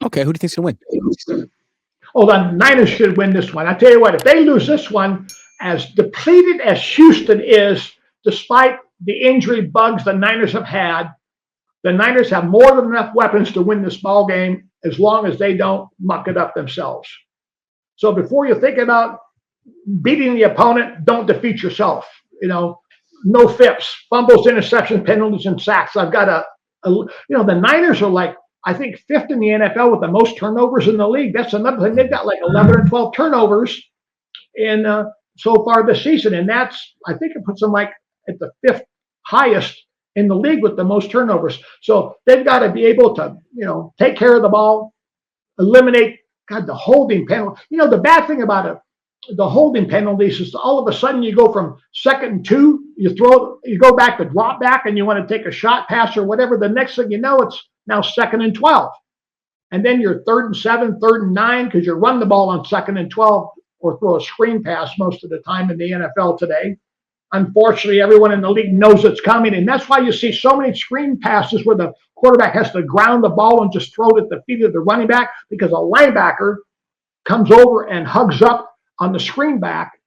Okay, who do you think's going to win? Oh, the Niners should win this one. I tell you what, if they lose this one, as depleted as Houston is, despite the injury bugs the Niners have had, the Niners have more than enough weapons to win this ball game as long as they don't muck it up themselves. So before you think about beating the opponent, don't defeat yourself. No fips, fumbles, interceptions, penalties, and sacks. I've got the Niners are like, I think, fifth in the NFL with the most turnovers in the league. That's another thing. They've got like 11 or 12 turnovers in so far this season, and that's, I think, it puts them like at the fifth highest in the league with the most turnovers. So they've got to be able to, take care of the ball, eliminate the holding penalty. The bad thing about the holding penalties is all of a sudden you go from 2nd and 2, you go back to drop back, and you want to take a shot pass or whatever. The next thing you know, it's now 2nd and 12, and then you're 3rd and 7, 3rd and 9 because you run the ball on 2nd and 12 or throw a screen pass most of the time in the NFL today. Unfortunately, everyone in the league knows it's coming, and that's why you see so many screen passes where the quarterback has to ground the ball and just throw it at the feet of the running back because a linebacker comes over and hugs up on the screen back,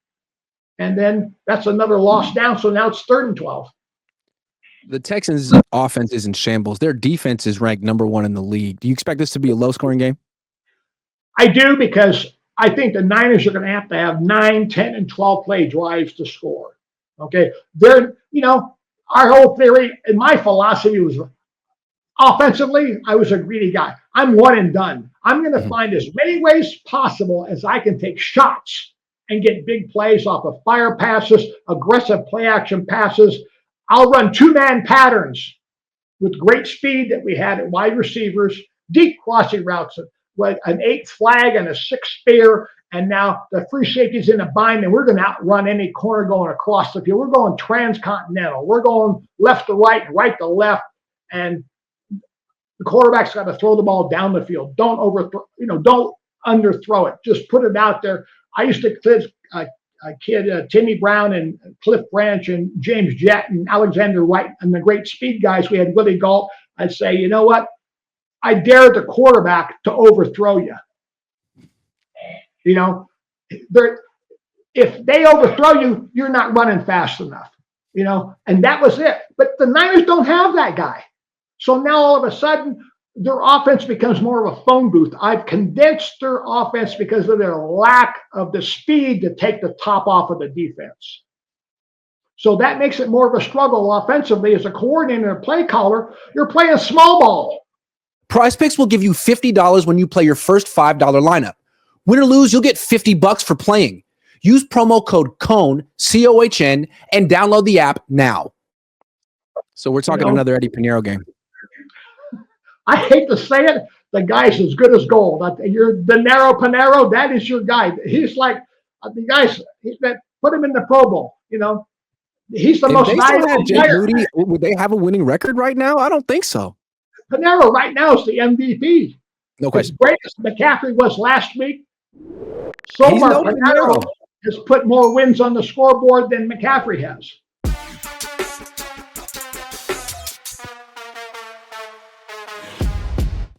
and then that's another loss down. So now it's 3rd and 12. The Texans' offense is in shambles. Their defense is ranked number 1 in the league. Do you expect this to be a low-scoring game? I do, because I think the Niners are going to have 9, 10, and 12 play drives to score. Okay, our whole theory and my philosophy was offensively, I was a greedy guy. I'm one and done. I'm going to find as many ways possible as I can take shots and get big plays off of fire passes, aggressive play action passes. I'll run 2-man patterns with great speed that we had at wide receivers, deep crossing routes, with an 8th flag and a 6th spear. And now the free safety's in a bind, and we're going to outrun any corner going across the field. We're going transcontinental. We're going left to right, right to left, and the quarterback's got to throw the ball down the field. Don't overthrow, don't underthrow it. Just put it out there. I used to kid Timmy Brown and Cliff Branch and James Jett and Alexander Wright and the great speed guys. We had Willie Galt. I'd say, you know what? I dare the quarterback to overthrow you. If they overthrow you, you're not running fast enough. And that was it. But the Niners don't have that guy. So now all of a sudden, their offense becomes more of a phone booth. I've condensed their offense because of their lack of the speed to take the top off of the defense. So that makes it more of a struggle offensively. As a coordinator and play caller, you're playing small ball. Prize Picks will give you $50 when you play your first $5 lineup. Win or lose, you'll get $50 for playing. Use promo code Cohn, C-O-H-N, and download the app now. So we're talking another Eddie Pinheiro game. I hate to say it, the guy's as good as gold. You're Pinheiro, that is your guy. He's like the guys. Put him in the Pro Bowl. He's the most valuable player. Moody, would they have a winning record right now? I don't think so. Pinheiro right now is the MVP. No question. As great as McCaffrey was last week, so far Pinheiro has put more wins on the scoreboard than McCaffrey has.